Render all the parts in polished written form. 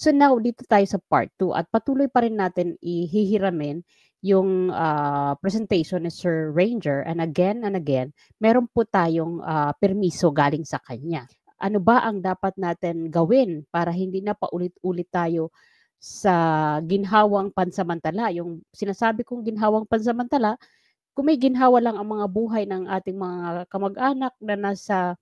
So now, dito tayo sa part 2 at patuloy pa rin natin ihihiramin yung presentation ni Sir Ranger, and again, meron po tayong permiso galing sa kanya. Ano ba ang dapat natin gawin para hindi na paulit-ulit tayo sa ginhawang pansamantala? Yung sinasabi kong ginhawang pansamantala, kung may ginhawa lang ang mga buhay ng ating mga kamag-anak na nasa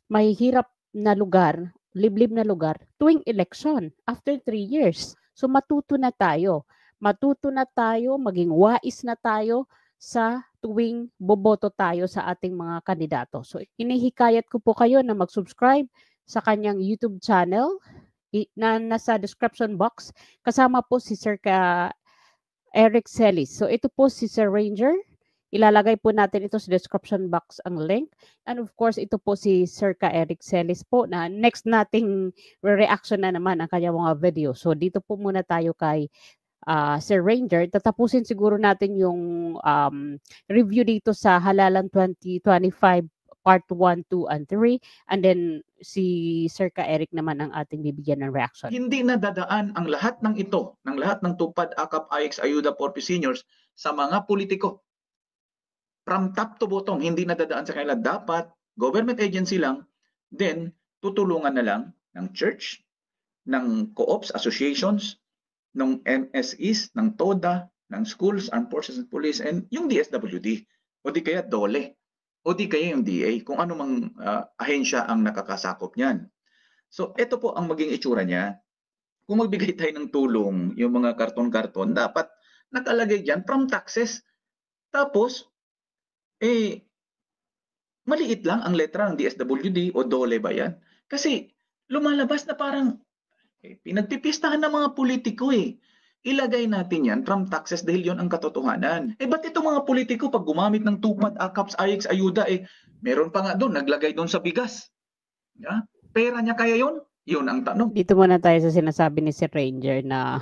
mahihirap na lugar, liblib na lugar, tuwing election, after 3 years. So matuto na tayo, maging wais na tayo sa tuwing boboto tayo sa ating mga kandidato. So hinihikayat ko po kayo na mag-subscribe sa kanyang YouTube channel na nasa description box. Kasama po si Sir Eric Celis. So ito po si Sir Ranger. Ilalagay po natin ito sa description box ang link. And of course, ito po si Sir Eric Celis po na next nating reaction na naman ang kanyang mga video. So dito po muna tayo kay Sir Ranger. Tatapusin siguro natin yung review dito sa Halalan 2025 part 1, 2, and 3. And then si Sir Eric naman ang ating bibigyan ng reaction. Hindi na dadaan ang lahat ng ito, ng lahat ng tupad, akap, AX, ayuda for seniors sa mga politiko. From top to bottom, hindi na dadaan sa kanila. Dapat government agency lang, then tutulungan na lang ng church, ng co-ops, associations, ng MSEs, ng TODA, ng schools, armed forces and police, and yung DSWD, o di kaya DOLE, o di kaya yung DA, kung ano mang ahensya ang nakakasakop niyan. So ito po ang maging itsura niya. Kung magbigay tayo ng tulong, yung mga karton-karton, dapat nakalagay dyan from taxes. Tapos, maliit lang ang letra ng DSWD o DOLE ba yan? Kasi lumalabas na parang pinagpipistahan ng mga politiko Ilagay natin yan from taxes dahil yon ang katotohanan. Ba't itong mga politiko pag gumamit ng tupad, AKAPs, AX, ayuda, meron pa nga doon, naglagay doon sa bigas. Pera niya kaya yon? Yun ang tanong. Dito muna tayo sa sinasabi ni Sir Ranger na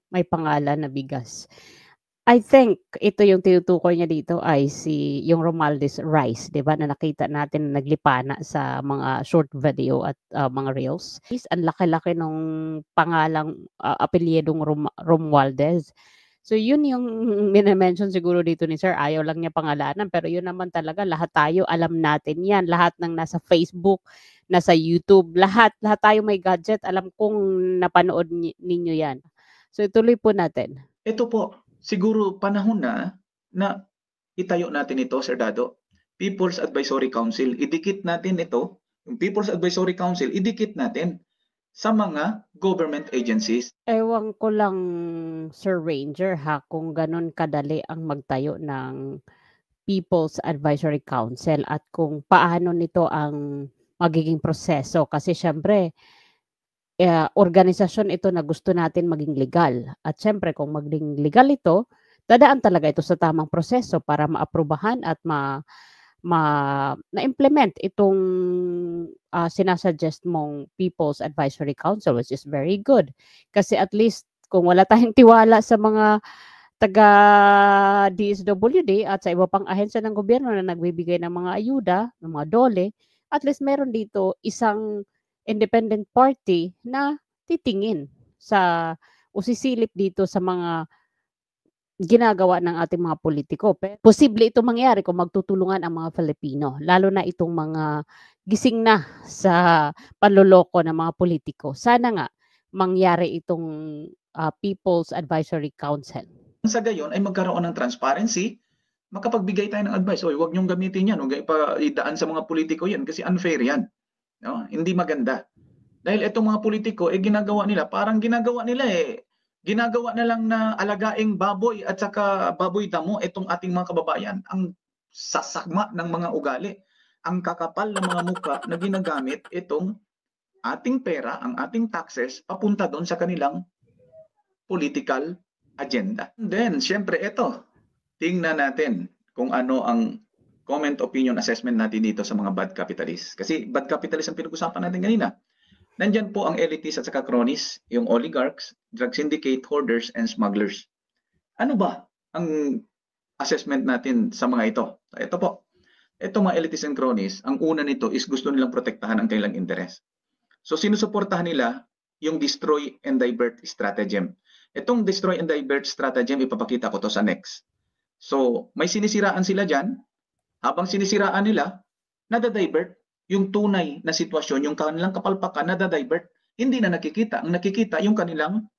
may pangalan na bigas. I think ito yung tinutukoy niya dito ay yung Romualdez Rice, 'di ba? Na nakita natin na naglipana sa mga short video at mga reels. Ang laki-laki nung pangalang apelyedong Romualdez. So yun yung mina-mention siguro dito ni Sir, ayaw lang niya pangalanan, pero yun naman talaga lahat tayo alam natin yan. Lahat ng nasa Facebook, nasa YouTube, lahat tayo may gadget, alam kong napanood ninyo yan. So ituloy po natin. Ito po, siguro panahon na itayo natin ito, Sir Dado. People's Advisory Council, idikit natin ito. Yung People's Advisory Council, idikit natin sa mga government agencies. Ewan ko lang, Sir Ranger, kung ganun kadali ang magtayo ng People's Advisory Council at kung paano nito ang magiging proseso. Kasi syempre, organisasyon ito na gusto natin maging legal. At syempre, kung maging legal ito, dadaan talaga ito sa tamang proseso para maaprubahan at na-implement itong sinasuggest mong People's Advisory Council, which is very good. Kasi at least, kung wala tayong tiwala sa mga taga DSWD at sa iba pang ahensya ng gobyerno na nagbibigay ng mga ayuda, ng mga DOLE, at least meron dito isang independent party na titingin o sisilip dito sa mga ginagawa ng ating mga politiko. Posible ito mangyari kung magtutulungan ang mga Filipino, lalo na itong mga gising na sa panloloko ng mga politiko. Sana nga mangyari itong People's Advisory Council. Sa gayon ay magkaroon ng transparency, makapagbigay tayo ng advice. Huwag niyong gamitin yan, huwag idaan sa mga politiko yan kasi unfair yan. No? Hindi maganda. Dahil itong mga politiko, ginagawa nila na lang na alagaing baboy at saka baboy damo itong ating mga kababayan. Ang sasakma ng mga ugali, ang kakapal ng mga muka na ginagamit itong ating pera, ang ating taxes, papunta doon sa kanilang political agenda. Then, syempre ito, tingnan natin kung ano ang comment opinion assessment natin dito sa mga bad capitalists. Kasi bad capitalists ang pinag-usapan natin kanina. Nandyan po ang elites at saka cronies, yung oligarchs, drug syndicate, hoarders, and smugglers. Ano ba ang assessment natin sa mga ito? Ito po. Ito mga elites and cronies, ang una nito is gusto nilang protektahan ang kanilang interes. So sinusuportahan nila yung destroy and divert stratagem. Itong destroy and divert stratagem, ipapakita ko to sa next. So, may sinisiraan sila dyan. Habang sinisiraan nila, nada-divert yung tunay na sitwasyon, yung kanilang kapalpakan, nada-divert. Hindi na nakikita. Ang nakikita, yung kanilang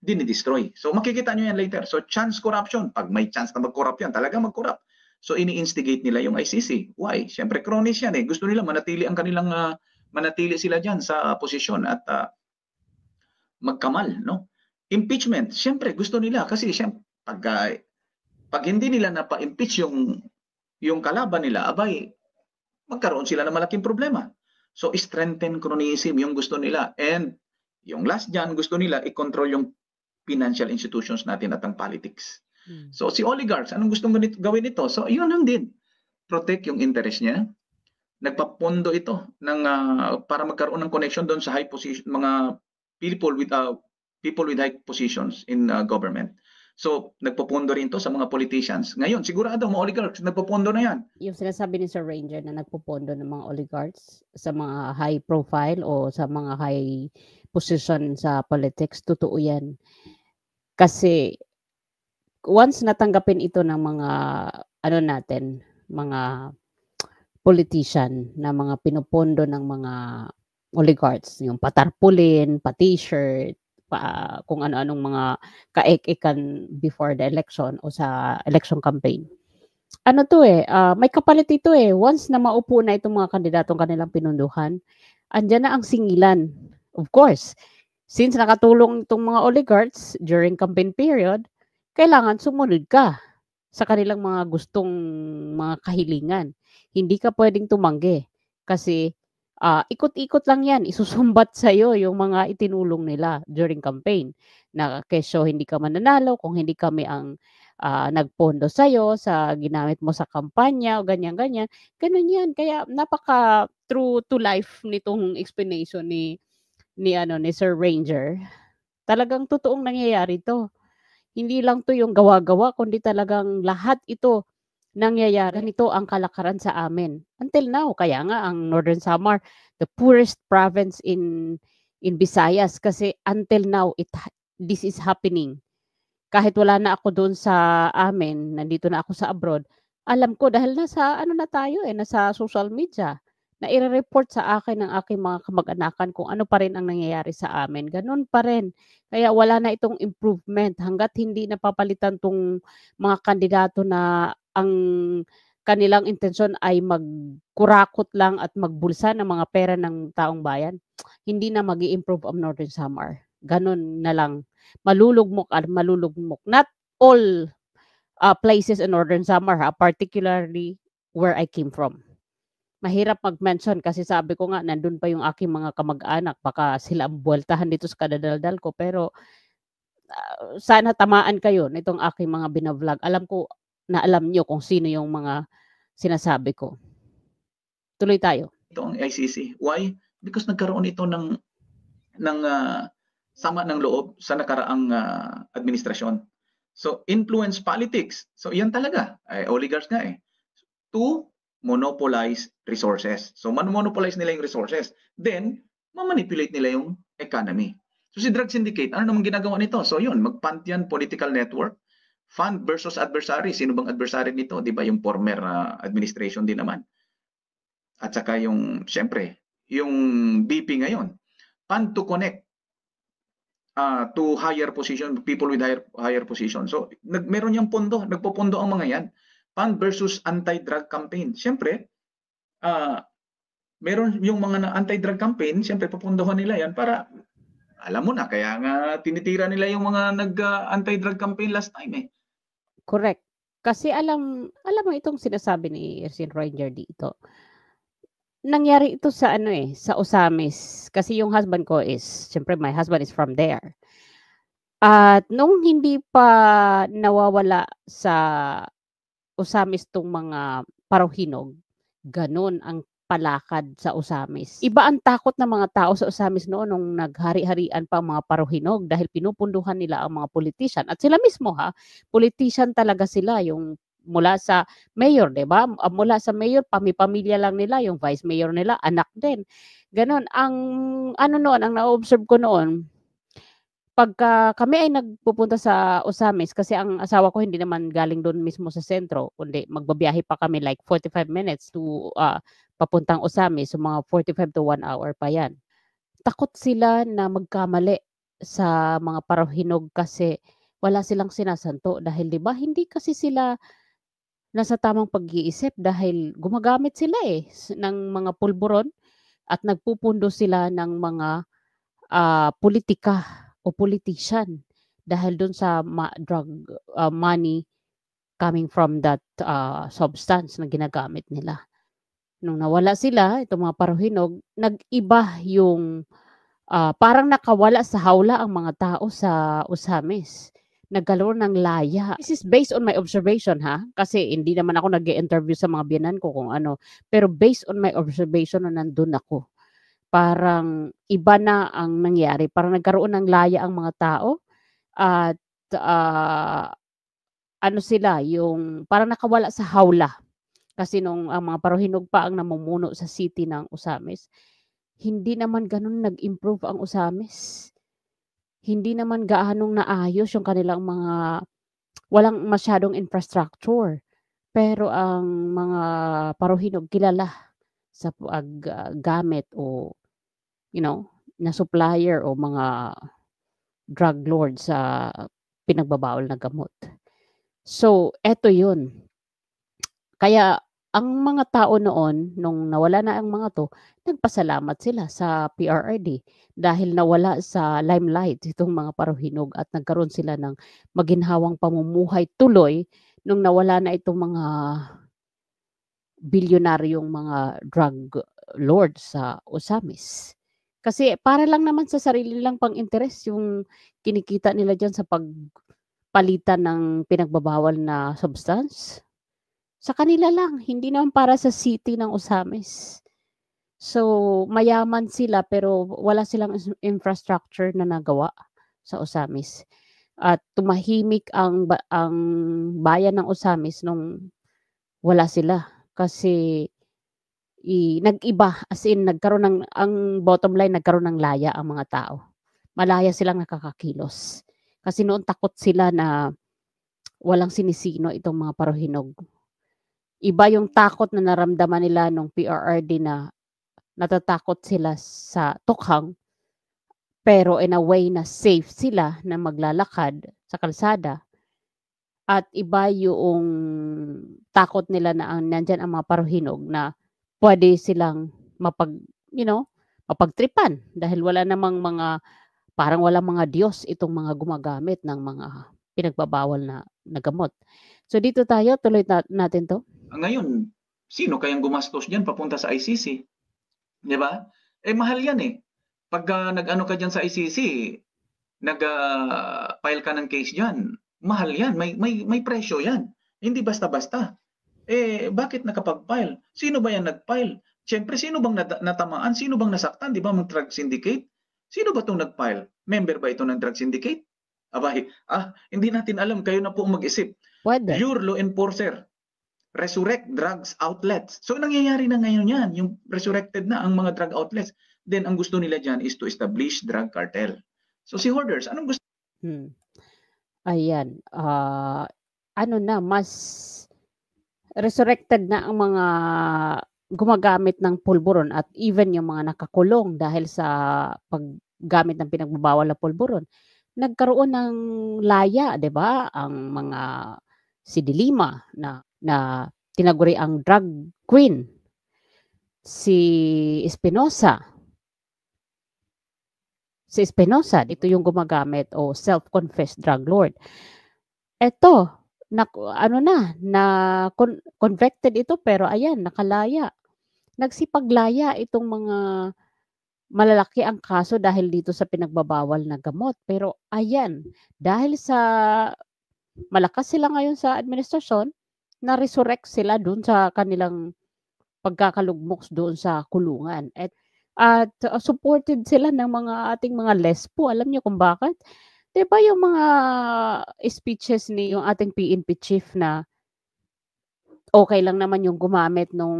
dinidestroy. So, makikita nyo yan later. So, chance corruption. Pag may chance na mag-corrupt yan, talaga mag-corrupt. So, ini-instigate nila yung ICC. Why? Siyempre, cronies yan eh. Gusto nila manatili ang kanilang, manatili sila dyan sa posisyon at magkamal, no? Impeachment, siyempre, gusto nila kasi siyempre, pag hindi nila napa-impeach yung kalaban nila, abay, magkaroon sila ng malaking problema. So, strengthen cronyism yung gusto nila. And yung last dyan, gusto nila i-control yung financial institutions natin at ang politics. So, si oligarchs, anong gustong gawin ito? So, yun lang din. Protect yung interest niya. Nagpapondo ito ng, para magkaroon ng connection doon sa high position, mga people with high positions in government. So, nagpopondo rin to sa mga politicians. Ngayon, sigurado, mga oligarchs, nagpopondo na yan. Yung sinasabi ni Sir Ranger na nagpopondo ng mga oligarchs sa mga high profile o sa mga high position sa politics, totoo yan. Kasi, once natanggapin ito ng mga, mga politician na mga pinupondo ng mga oligarchs, yung patarpulin, pa-t-shirt, kung ano-anong mga kaek-ekan before the election o sa election campaign. Ano to may kapalit ito once na maupo na itong mga kandidatong kanilang pinunduhan, andyan na ang singilan. Of course, since nakatulong itong mga oligarchs during campaign period, kailangan sumunod ka sa kanilang mga gustong mga kahilingan. Hindi ka pwedeng tumanggi kasi ikot-ikot lang yan, isusumbat sa'yo yung mga itinulong nila during campaign. Na kesyo hindi ka mananalo, kung hindi kami ang nagpondo sa'yo sa ginamit mo sa kampanya o ganyan-ganyan. Ganun yan. Kaya napaka true to life nitong explanation ni Sir Ranger. Talagang totoong nangyayari to. Hindi lang to yung gawa-gawa, kundi talagang lahat ito nangyayari. Ganito ang kalakaran sa amin. Until now, kaya nga ang Northern Samar, the poorest province in Visayas, kasi until now, this is happening. Kahit wala na ako doon sa amin, nandito na ako sa abroad, alam ko dahil nasa nasa social media, na i-report sa akin ng aking mga kamag-anakan kung ano pa rin ang nangyayari sa amin. Ganun pa rin. Kaya wala na itong improvement hangga't hindi napapalitan tong mga kandidato na ang kanilang intensyon ay magkurakot lang at magbulsa ng mga pera ng taong bayan. Hindi na mag-i-improve ang Northern Samar. Ganun na lang. Malulugmok at malulugmok. Not all places in Northern Samar, particularly where I came from. Mahirap mag-mention kasi sabi ko nga, nandun pa yung aking mga kamag-anak. Baka sila ang buweltahan dito sa kadadaldal ko. Pero sana tamaan kayo nitong aking mga binavlog. Alam ko na alam nyo kung sino yung mga sinasabi ko. Tuloy tayo. Ito ang ICC. Why? Because nagkaroon ito ng sama ng loob sa nakaraang administrasyon. So, influence politics. So, yan talaga. Oligarchs nga to monopolize resources. So, monopolize nila yung resources. Then, mamanipulate nila yung economy. So, si drug syndicate, ano naman ginagawa nito? So, yun, mag-fund yan, political network. Fund versus adversary. Sino bang adversary nito? Di ba yung former administration din naman. At saka yung, siyempre, yung BP ngayon. Fund to connect to higher position, people with higher position. So, meron yung pondo, nagpopondo ang mga yan. Fund versus anti-drug campaign. Siyempre, meron yung mga anti-drug campaign, siyempre pupundohan nila yan para, alam mo na, kaya nga tinitira nila yung mga nag-anti-drug campaign last time Correct. Kasi alam mo itong sinasabi ni Sir Ranger dito. Nangyari ito sa sa Osamis. Kasi yung husband ko siyempre my husband is from there. At nung hindi pa nawawala sa Osamis tong mga Parohinog, ganun ang palakad sa Osamis. Iba ang takot ng mga tao sa Osamis noon nung naghari-harian pa ang mga Parohinog dahil pinupunduhan nila ang mga politician. At sila mismo politician talaga sila, yung mula sa mayor, 'di ba? Mula sa mayor, pamilya lang nila, yung vice mayor nila, anak din. Gano'n. Ang ano noon, ang na-o-observe ko noon, pagka kami ay nagpupunta sa Osamis, kasi ang asawa ko hindi naman galing do'n mismo sa sentro, kundi magbabiyahe pa kami like 45 minutes to, papuntang Osamis, so mga 45 to 1 hour pa 'yan. Takot sila na magkamali sa mga parahinog kasi wala silang sinasanto, dahil 'di ba hindi kasi sila nasa tamang pag-iisip, dahil gumagamit sila, ng mga pulburon at nagpupundo sila ng mga, pulitika o politician dahil dun sa drug, money coming from that, substance na ginagamit nila. Nung nawala sila, itong mga paruhinog, nag-iba yung, parang nakawala sa hawla ang mga tao sa Osamis. Nagkaroon ng laya. This is based on my observation, ha, kasi hindi naman ako nag-i-interview sa mga biyenan ko kung ano. Pero based on my observation na nandun ako, parang iba na ang nangyari. Parang nagkaroon ng laya ang mga tao at, ano sila, yung parang nakawala sa hawla. Kasi nung ang mga paruhinog pa ang namumuno sa city ng Osamis, hindi naman gano'n nag-improve ang Osamis. Hindi naman gaanong naayos yung kanilang mga, walang masyadong infrastructure. Pero ang mga paruhinog kilala sa gamit o, na supplier o mga drug lord sa pinagbabawal na gamot. So, eto yun. Kaya ang mga tao noon, nung nawala na ang mga 'to, nagpasalamat sila sa PRRD dahil nawala sa limelight itong mga paruhinog at nagkaroon sila ng maginhawang pamumuhay tuloy nung nawala na itong mga bilyonaryong mga drug lord sa Osamis. Kasi para lang naman sa sarili nilang pang-interes yung kinikita nila diyan sa pagpalitan ng pinagbabawal na substance. Sa kanila lang, hindi naman para sa city ng Osamis. So, mayaman sila pero wala silang infrastructure na nagawa sa Osamis. At tumahimik ang bayan ng Osamis nung wala sila. Kasi nag-iba, as in nagkaroon ang bottom line, nagkaroon ng laya ang mga tao. Malaya silang nakakakilos. Kasi noon takot sila na walang sinisino itong mga paruhinog. Iba yung takot na naramdaman nila nung PRRD na natatakot sila sa tukhang, pero in a way na safe sila na maglalakad sa kalsada. At iba yung takot nila na nandiyan ang mga paruhinog na pwede silang mapagtripan dahil wala namang parang walang mga Diyos itong mga gumagamit ng mga pinagbabawal na gamot. So dito tayo, tuloy natin 'to. Ngayon, sino kayang gumastos diyan papunta sa ICC? 'Di ba? Mahal 'yan eh. Pagka nag-ano ka diyan sa ICC, file ka ng case diyan, mahal 'yan, may presyo 'yan. Hindi basta-basta. Bakit nakapag-file? Sino ba 'yan nag-file? Siyempre, sino bang natamaan? Sino bang nasaktan? 'Di ba, mga drug syndicate? Sino ba 'tong nag-file? Member ba ito ng drug syndicate? Abay, hindi natin alam, kayo na po mag-isip. Pwede. Your law enforcer, resurrect drugs outlets. So nangyayari na ngayon yan, yung resurrected na ang mga drug outlets. Then ang gusto nila dyan is to establish drug cartel. So si hoarders, anong gusto? Ayan, mas resurrected na ang mga gumagamit ng pulburon at even yung mga nakakulong dahil sa paggamit ng pinagbabawal na pulburon. Nagkaroon ng laya, 'di ba? Ang mga si Dilima na tinaguri ang drug queen. Si Espinosa, ito yung gumagamit o self-confessed drug lord. Eto, convicted ito pero ayan, nakalaya. Nagsipaglaya itong mga malalaki ang kaso dahil dito sa pinagbabawal na gamot. Pero ayan, dahil sa malakas sila ngayon sa administrasyon, na-resurrect sila dun sa kanilang pagkakalugmok doon sa kulungan. At supported sila ng mga ating mga lespo. Alam niyo kung bakit? 'Di ba yung mga speeches ni yung ating PNP chief na okay lang naman yung gumamit nung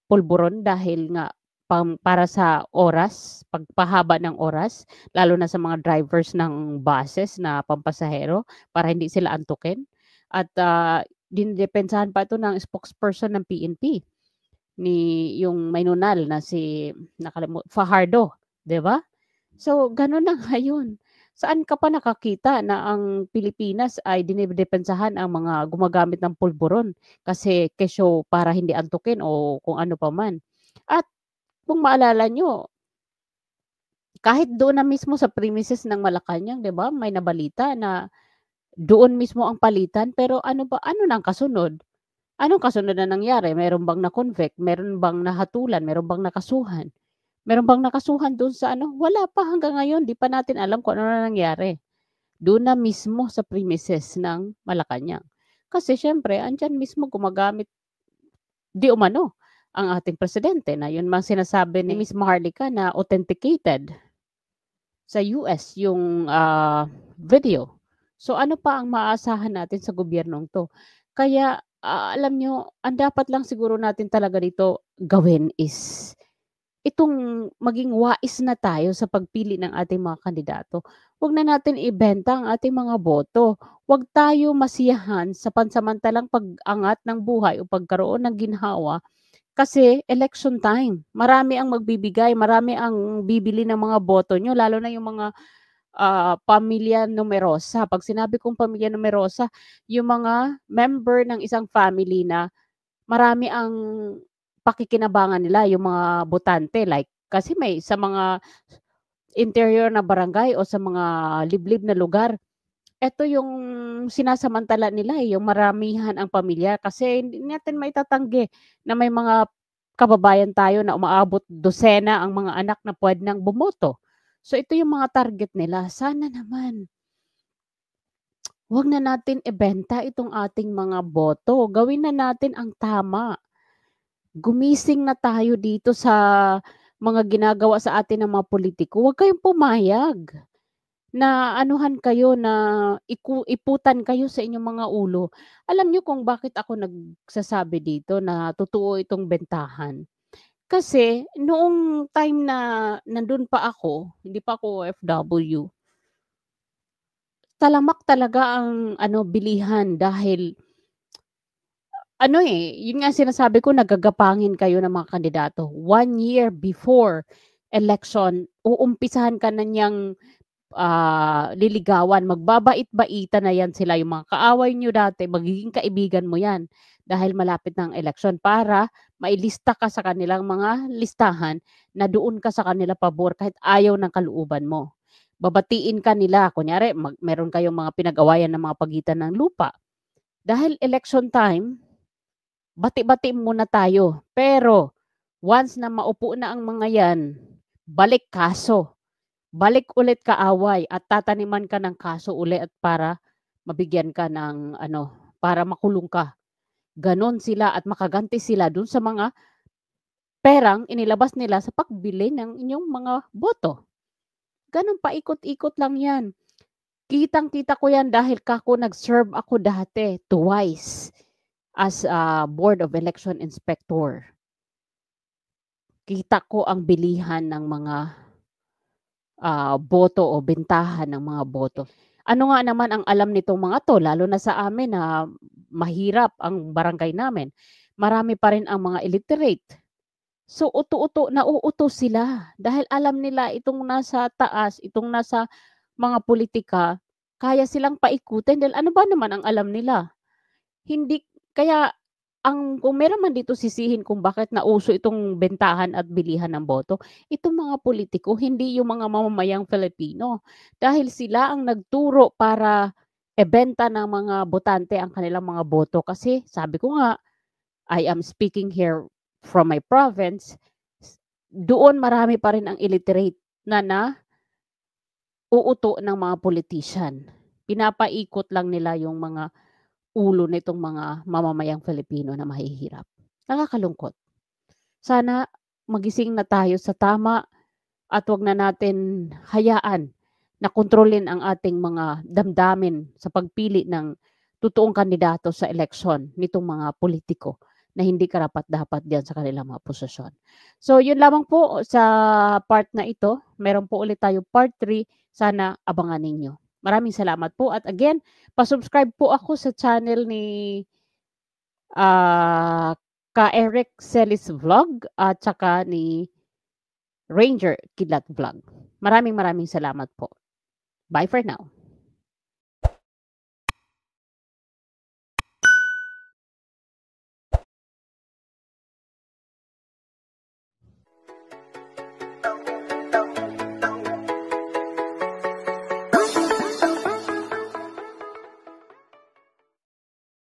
pulburon dahil nga para sa oras, pagpahaba ng oras, lalo na sa mga drivers ng buses na pampasahero para hindi sila antukin. At, dinedepensahan pa ito ng spokesperson ng PNP ni yung may nunal na si Fajardo, 'di ba? So, gano'n na nga yun. Saan ka pa nakakita na ang Pilipinas ay dinedepensahan ang mga gumagamit ng pulburon kasi kesyo para hindi antukin o kung ano pa man. At kung maalala niyo, kahit doon na mismo sa premises ng Malacanang, 'di ba, may nabalita na doon mismo ang palitan pero ano na ang kasunod? Anong kasunod na nangyari? Meron bang na-convict? Meron bang nahatulan? Meron bang nakasuhan? Meron bang nakasuhan dun sa ano? Wala pa hanggang ngayon, 'di pa natin alam kung ano na nangyari. Doon na mismo sa premises ng Malacanang. Kasi siyempre andiyan mismo gumagamit di umano ang ating presidente na yun mang sinasabi ni Miss Maharlika na authenticated sa US yung, video. So ano pa ang maaasahan natin sa gobyernong 'to? Kaya, alam niyo ang dapat lang siguro natin talaga dito gawin is itong maging wais na tayo sa pagpili ng ating mga kandidato. Huwag na natin ibenta ang ating mga boto. Huwag tayo masiyahan sa pansamantalang pag-angat ng buhay o pagkaroon ng ginhawa kasi election time. Marami ang magbibigay, marami ang bibili ng mga boto niyo lalo na yung mga, pamilya numerosa. 'Pag sinabi kong pamilya numerosa, yung mga member ng isang family na marami ang pakikinabangan nila, yung mga botante like kasi may sa mga interior na barangay o sa mga liblib na lugar, eto yung sinasamantala nila, yung maramihan ang pamilya kasi hindi natin maitatanggi na may mga kababayan tayo na umaabot dosena ang mga anak na puwede nang bumoto. So ito yung mga target nila. Sana naman 'wag na natin ibenta itong ating mga boto, gawin na natin ang tama. Gumising na tayo dito sa mga ginagawa sa atin ng mga pulitiko. Huwag kayong pumayag na anuhan kayo, na iputan kayo sa inyong mga ulo. Alam niyo kung bakit ako nagsasabi dito na totoo itong bentahan? Kasi noong time na nandun pa ako, hindi pa ako OFW, talamak talaga ang ano, bilihan dahil ano, yun nga sinasabi ko nagagapangin kayo ng mga kandidato. 1 year before election, uumpisahan ka na niyang, liligawan, magbabait-baitan na yan sila, yung mga kaaway niyo dati magiging kaibigan mo yan dahil malapit na ang eleksyon para mailista ka sa kanilang mga listahan na doon ka sa kanila pabor kahit ayaw ng kalooban mo. Babatiin ka nila, kunyari meron kayong mga pinag-awayan ng mga pagitan ng lupa. Dahil election time, bati-bati muna tayo. Pero once na maupo na ang mga 'yan, balik kaso. Balik ulit kaaway at tataniman ka ng kaso uli at para mabigyan ka ng ano, para makulong ka. Gano'n sila at makaganti sila dun sa mga perang inilabas nila sa pagbili ng inyong mga boto. Gano'n paikot-ikot lang 'yan. Kitang-kita ko 'yan dahil nag-serve ako dati twice as a Board of Election Inspector. Kita ko ang bilihan ng mga, boto o bentahan ng mga boto. Ano nga naman ang alam nitong mga 'to lalo na sa amin na mahirap ang barangay namin, marami pa rin ang mga illiterate. So nauuto sila dahil alam nila itong nasa taas, itong nasa mga pulitika, kaya silang paikutin dahil ano ba naman ang alam nila? Hindi kaya kung meron man dito sisihin kung bakit nauso itong bentahan at bilihan ng boto, itong mga pulitiko, hindi yung mga mamamayang Filipino. Dahil sila ang nagturo para ibenta ng mga botante ang kanilang mga boto. Kasi sabi ko nga, I am speaking here from my province, doon marami pa rin ang illiterate na uuto ng mga politician. Pinapaikot lang nila yung mga ulo nitong mga mamamayang Filipino na mahihirap. Nakakalungkot. Sana magising na tayo sa tama at 'wag na natin hayaan na kontrolin ang ating mga damdamin sa pagpili ng totoong kandidato sa eleksyon nitong mga politiko na hindi karapat-dapat diyan sa kanilang mga posisyon. So, yun lamang po sa part na ito. Meron po ulit tayo part 3. Sana abangan ninyo. Maraming salamat po. At again, pa-subscribe po ako sa channel ni Ka Eric Celis Vlog at saka ni Ranger Kidlat Vlog. Maraming salamat po. Bye for now.